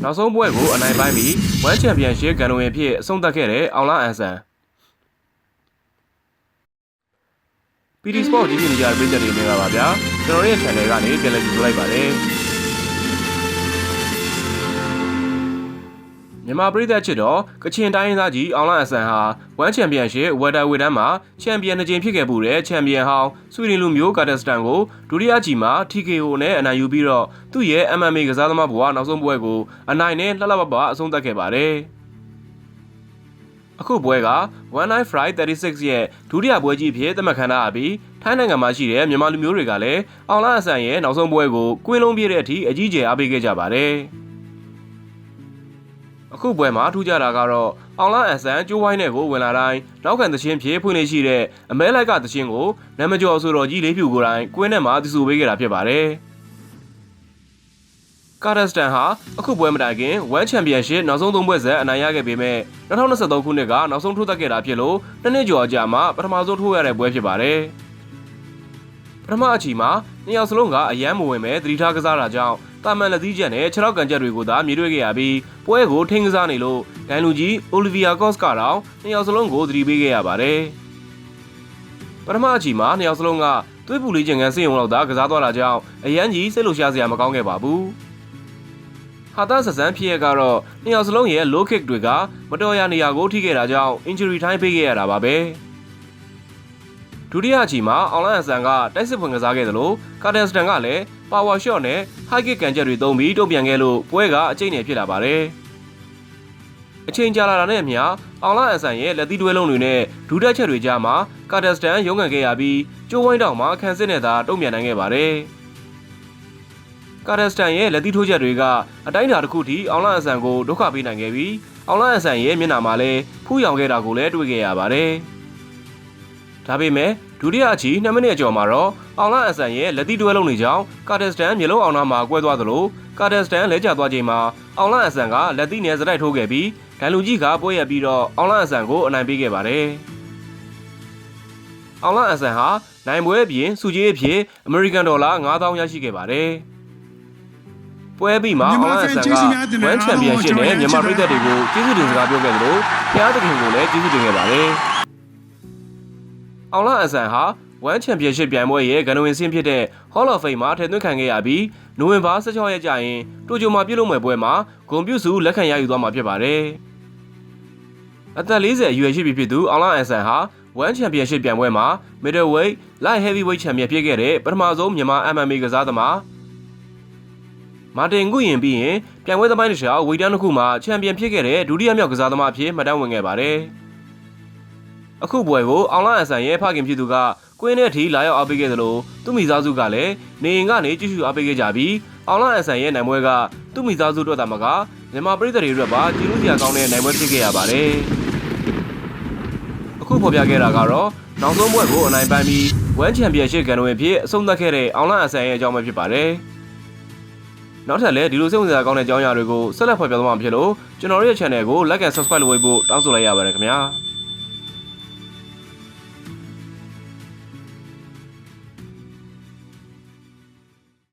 နောက်ဆုံးပွဲကိုအနိုင်ပိုင်းပြီးWorld Championship ဂန္ဓဝင်ဖြစ်အဆုံးသတ်ခဲ့တဲ့အောင်လအန်ဆန် PD Sport ကြီးကြီးကြပြည်သက်တွေနေပါဗျာကျွန်တော်ရဲ့ channel ကနေပြန်လည်ကြည့်လိုက်ပါတယ်မြန်မာပြည်သက်ချစ်တော့ကချင်တိုင်းရင်းသားကြီးအောင်လအန်ဆန်ဟာWorld Championship ဝက်တာဝေတန်းမှာချန်ပီယံ2ကြိမ်ဖြစ်ခဲ့မှုတဲ့ချန်ပီယံဟောင်းဆွီဒင်လူမျိုးကာဒက်စတန်ကိုဒုတိယကြိမ်မှာ TKO နဲ့အနိုင်ယူပြီးတော့သူ့ရဲ့ MMA ကစားသမားဘဝနောက်ဆုံးပွဲကိုအနိုင်နဲ့လှလှပပအဆုံးသတ်ခဲ့ပါတယ်အခုပွဲက One Night Flight 36ရဲ့ဒုတိယပွဲကြီးဖြစ်သတ်မှတ်ခံရပြီးထိုင်းနိုင်ငံမှာရှိတဲ့မြန်မာလူမျိုးတွေကလည်းအောင်လအန်ဆန်ရဲ့နောက်ဆုံးပွဲကိုကွင်းလုံးပြည့်တဲ့အထိအကြီးကျယ်အားပေးခဲ့ကြပါတယ်အခုပွဲမှာထူးခြားတာကတော့အောင်လအန်ဆန်ကျိုးဝိုင်းနဲ့ကိုဝင်လာတိုင်းနောက်ခံသချင်းဖြစ်ဖွင့်နေရှိတဲ့အမဲလိုက်ကသချင်းကိုနာမကျော်ဆိုတော်ကြီးလေးဖြူကိုယ်တိုင်ကွင်းထဲမှာသီဆိုပေးခဲ့တာဖြစ်ပါတယ်ကာဒက်စတန်ဟာအခုပွဲမတိုင်ခင်World Championship နောက်ဆုံး3ပွဲဆက်အနိုင်ရခဲ့ပေမဲ့2023ခုနှစ်ကနောက်ဆုံးထိုးသက်ခဲ့တာဖြစ်လို့2နှစ်ကျော်ကြာမှပထမဆုံးထိုးရတဲ့ပွဲဖြစ်ပါတယ်ပထမအချီမှာနှစ်ယောက်စလုံးကအယမ်းမဝင်မဲ့သတိထားကစားတာကြောင့်တာမန်လက်သီးချက်နဲ့6ကန်ချက်တွေကိုသာမြေတွေ့ခဲ့ရပြီးပွဲကိုထိန်းကစားနေလို့ဒိုင်လူကြီးအိုလီဗီယာကော့စ်ကတော့နှစ်ယောက်စလုံးကိုသတိပေးခဲ့ရပါတယ်ပထမအချီမှာနှစ်ယောက်စလုံးကသွေးပူလေးချင်ကန်စိတ်ုံလောက်သာကစားသွားတာကြောင့်အယမ်းကြီးစိတ်လှုပ်ရှားစရာမကောင်းခဲ့ပါဘူးဟာတာဆဆန်းဖြစ်ရကတော့နှစ်ယောက်စလုံးရဲ့ low kick တွေကမတော်ရနေရာကိုထိခဲ့တာကြောင့် injury time ပေးခဲ့ရတာပါပဲဒုတိယအချီမှာအောင်လအန်ဆန်ကတိုက်စစ်ဖွင့်ကစားခဲ့သလိုကာဒက်စတန်ကလည်း power shot နဲ့ high kick ကန်ချက်တွေသုံးပြီးတုံ့ပြန်ခဲ့လို့ပွဲကအကျိတ်နယ်ဖြစ်လာပါတယ်အချိန်ကြာလာတာနဲ့အမျှအောင်လအန်ဆန်ရဲ့လက်သီးတွဲလုံးတွေနဲ့ဒူးတက်ချက်တွေကြားမှာကာဒက်စတန်ရုံးကန်ခဲ့ရပြီးကျိုးဝိုင်းတောင်မှာခံစစ်နဲ့သာတုံ့ပြန်နိုင်ခဲ့ပါတယ်ကာဒက်စတန်ရဲ့လက်သီးထိုးချက်တွေကအတိုင်းအတာတစ်ခုထိအောင်လအန်ဆန်ကိုဒုက္ခပေးနိုင်ခဲ့ပြီးအောင်လအန်ဆန်ရဲ့မျက်နှာမှာလည်းဖူးယောင်ခဲ့တာကိုလည်းတွေ့ခဲ့ရပါတယ်ဒါပေမဲ့ဒုတိယအချီ2မိနစ်ကျော်မှာတော့အောင်လအန်ဆန်ရဲ့လက်သီးတွဲလုံးတွေကြောင့်ကာဒက်စတန်မျိုးလုံးအောင်နာမှာကွဲသွားသလိုကာဒက်စတန်လဲကျသွားချိန်မှာအောင်လအန်ဆန်ကလက်သီးနယ်စတိုက်ထိုးခဲ့ပြီးဒိုင်လူကြီးကပွဲရပြီးတော့အောင်လအန်ဆန်ကိုအနိုင်ပေးခဲ့ပါတယ်အောင်လအန်ဆန်ဟာနိုင်ပွဲအပြင်စုကြီးအဖြစ်အမေရိကန်ဒေါ်လာ9000ရရှိခဲ့ပါတယ်ပွဲပြီးမှာအောင်လအန်ဆန်ကWorld Championshipနဲ့မြန်မာပြည်သက်တွေကိုကျေးဇူးတင်စကားပြောခဲ့သလိုဖျားသခင်ကိုလည်းကျေးဇူးတင်ခဲ့ပါတယ်အောင်လအန်ဆန်ဟာWorld Championship ပြိုင်ပွဲရဲ့ဂန္ဓဝင်ဆင်းဖြစ်တဲ့ Hall of Fame မှာထည့်သွင်းခံခဲ့ရပြီးနိုဝင်ဘာ16ရက်ကျရင်တိုကျိုမှာပြုလုပ်မယ့်ပွဲမှာဂုဏ်ပြုဆုလက်ခံရယူသွားမှာဖြစ်ပါတယ်အသက်40အရွယ်ရှိပြီဖြစ်သူအောင်လအန်ဆန်ဟာ World Championship ပြိုင်ပွဲမှာ Middleweight Light Heavyweight Champion ဖြစ်ခဲ့တဲ့ပထမဆုံးမြန်မာ MMA ကစားသမားမာတင်ကုရင်ပြီးရင်ပြိုင်ပွဲသမိုင်းတစ်လျှောက်ဝေးတန်းတစ်ခုမှာချန်ပီယံဖြစ်ခဲ့တဲ့ဒုတိယမြောက်ကစားသမားအဖြစ်မှတ်တမ်းဝင်ခဲ့ပါတယ်အခုပွဲကိုအောင်လအန်ဆန်ရဲ့ဖခင်ဖြစ်သူကကွင်းထဲထိလာရောက်အားပေးခဲ့သလိုသူ့မိသားစုကလည်းနေအိမ်ကနေကြည့်ရှုအားပေးခဲ့ကြပြီးအောင်လအန်ဆန်ရဲ့နိုင်ပွဲကသူ့မိသားစုတို့တာမကမြန်မာပြည်သူတွေအတွက်ပါကြည်လို့စရာကောင်းတဲ့နိုင်ပွဲဖြစ်ခဲ့ရပါတယ်အခုဖော်ပြခဲ့တာကတော့နောက်ဆုံးပွဲကိုအနိုင်ပိုင်းပြီး World Championship ဂန္ဓဝင်ဖြစ်အဆုံးသတ်ခဲ့တဲ့အောင်လအန်ဆန်ရဲ့အကြောင်းပဲဖြစ်ပါတယ်နောက်ထပ်လည်းဒီလိုစိတ်ဝင်စားကောင်းတဲ့အကြောင်းအရာတွေကိုဆက်လက်ဖော်ပြသွားမှာဖြစ်လို့ကျွန်တော်ရဲ့ channel ကို like and subscribe လုပ်ဖို့တောင်းဆိုလိုက်ရပါတယ်ခင်ဗျာ